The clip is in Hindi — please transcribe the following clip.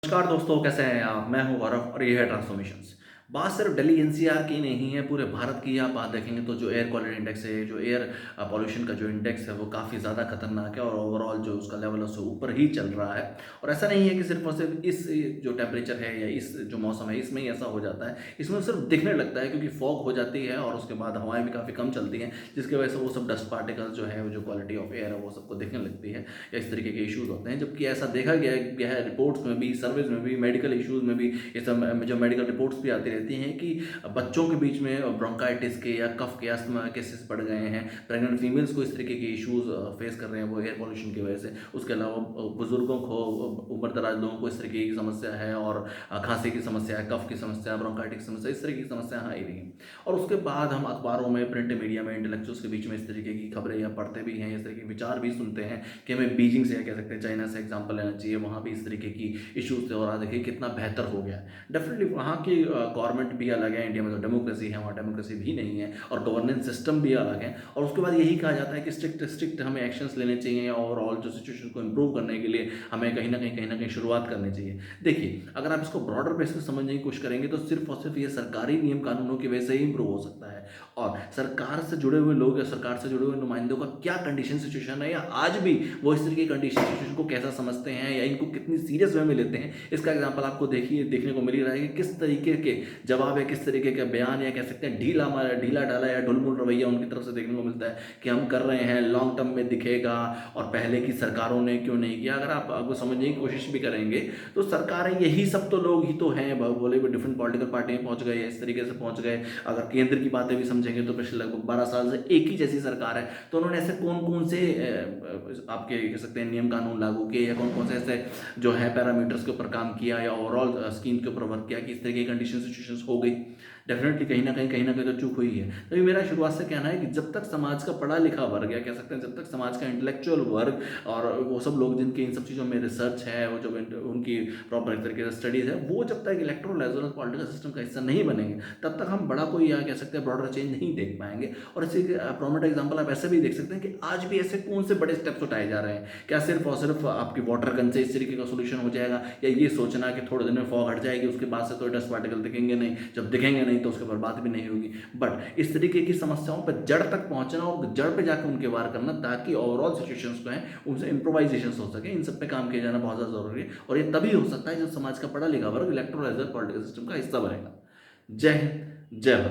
नमस्कार दोस्तों, कैसे हैं आप? मैं हूं गौरव और ये है ट्रांसफॉर्मेशंस। बात सिर्फ दिल्ली एनसीआर की नहीं है, पूरे भारत की आप बात देखेंगे तो जो एयर क्वालिटी इंडेक्स है, जो एयर पॉल्यूशन का जो इंडेक्स है वो काफ़ी ज़्यादा खतरनाक है और ओवरऑल जो उसका लेवल है उससे ऊपर ही चल रहा है। और ऐसा नहीं है कि सिर्फ और सिर्फ इस जो टेम्परेचर है या इस जो मौसम है इसमें ही ऐसा हो जाता है। इसमें सिर्फ दिखने लगता है क्योंकि फॉग हो जाती है और उसके बाद हवाएं भी काफ़ी कम चलती हैं, जिसकी वजह से वो सब डस्ट पार्टिकल्स जो है, वो जो क्वालिटी ऑफ एयर है वो सबको दिखने लगती है या इस तरीके के इश्यूज होते हैं। जबकि ऐसा देखा गया है रिपोर्ट्स में भी, सर्वेज में भी, मेडिकल इश्यूज में भी, ये सब जो मेडिकल रिपोर्ट्स भी आती रहती हैं कि बच्चों के बीच में ब्रोंकाइटिस के या कफ के अस्थमा केसेस बढ़ गए हैं। प्रेग्नेंट फीमेल्स को इस तरीके के इश्यूज फेस कर रहे हैं वो एयर पॉल्यूशन की वजह से। उसके अलावा बुजुर्गों को, उम्र दराज लोगों को इस तरीके की समस्या है और खांसी की समस्या है, कफ की समस्या है, ब्रोंकाइटिस की समस्या, इस तरीके की समस्या आ ही रही हैं। और उसके बाद हम अखबारों में, प्रिंट मीडिया में, इंटेलेक्चुअल्स के बीच में इस तरीके की खबरें या पढ़ते भी हैं, इस तरीके के विचार भी सुनते हैं कि हमें बीजिंग से, या कह सकते हैं चाइना से एग्जाम्पल लेना चाहिए। वहाँ भी इस तरीके की इश्यूज थे और आज देखिए कितना बेहतर हो गया है। डेफिनेटली वहाँ की गवर्नमेंट भी अलग है, इंडिया में तो डेमोक्रेसी है, वहाँ डेमोक्रेसी भी नहीं है और गवर्नेंस सिस्टम भी अलग है। और उसके बाद यही कहा जाता है कि स्ट्रिक्ट स्ट्रिक्ट हमें एक्शंस लेने चाहिए और ऑल जो सिचुएशन को इम्प्रूव करने के लिए हमें कहीं ना कहीं शुरुआत करनी चाहिए। देखिए, अगर आप इसको ब्रॉडर बेस पे समझने की कोशिश करेंगे तो सिर्फ और सिर्फ ये सरकारी नियम कानूनों की वजह से ही इम्प्रूव हो सकता है। और सरकार से जुड़े हुए लोग या सरकार से जुड़े हुए नुमाइंदों का क्या कंडीशन सिचुएशन है, या आज भी वो इस तरीके की कंडीशन सिचुएशन को कैसा समझते हैं या इनको कितनी सीरियस वे में लेते हैं, इसका एग्जाम्पल आपको देखने को मिल ही रहा है कि किस तरीके के जवाब या किस तरीके के बयान, या कह सकते हैं ढीला ढाला या ढुलमुल रवैया उनकी तरफ से देखने को मिलता है कि हम कर रहे हैं, लॉन्ग टर्म में दिखेगा और पहले की सरकारों ने क्यों नहीं किया। अगर आप आपको समझने की कोशिश भी करेंगे तो सरकारें यही सब तो लोग ही तो हैं, बोले डिफरेंट पॉलिटिकल पार्टियां पहुंच गए, इस तरीके से पहुंच गए। अगर केंद्र की बातें भी समझेंगे तो पिछले लगभग 12 साल से एक ही जैसी सरकार है, तो उन्होंने ऐसे कौन कौन से आपके कह सकते हैं नियम कानून लागू किए, या कौन कौन से ऐसे जो है पैरामीटर्स के ऊपर काम किया या ओवरऑल स्कीम के ऊपर वर्क किया कि इस तरह की कंडीशन सिचुएशंस हो गई। डेफिनेटली कहीं ना कहीं तो चूक हुई है। तो ये मेरा शुरुआत से कहना है कि जब तक समाज का पढ़ा लिखा वर्ग, या कह सकते हैं जब तक समाज का इंटेलेक्चुअल वर्ग और वो सब लोग जिनकी इन सब चीज़ों में रिसर्च है, वो जो उनकी प्रॉपर एक तरीके से स्टडीज़ है, वो जब तक electoral as well as political system का हिस्सा नहीं बनेंगे तब तक हम बड़ा कोई, या कह सकते हैं ब्रॉडर चेंज नहीं देख पाएंगे। और इसी प्रोमिनेंट एग्जाम्पल आप ऐसे भी देख सकते हैं कि आज भी ऐसे कौन से बड़े स्टेप्स उठाए जा रहे हैं। क्या सिर्फ और सिर्फ आपकी वाटर गन से इस तरीके का सोल्यूशन हो जाएगा, या ये सोचना कि थोड़े दिन में फॉग हट जाएगी उसके बाद से तो डस्ट पार्टिकल दिखेंगे नहीं, जब दिखेंगे नहीं तो उसके बाद बात भी नहीं होगी। बट इस तरीके की समस्याओं पर जड़ तक पहुंचना और जड़ पे जाकर उनके वार करना, ताकि ओवरऑल सिचुएशंस जो है उनसे इंप्रोवाइजेशन हो सके, इन सब पे काम किया जाना बहुत ज़्यादा जरूरी है। और ये तभी हो सकता है जब समाज का पढ़ा लिखा वर्ग इलेक्टोरल पॉलिटिकल सिस्टम का हिस्सा बनेगा। जय हिंद, जय भारत।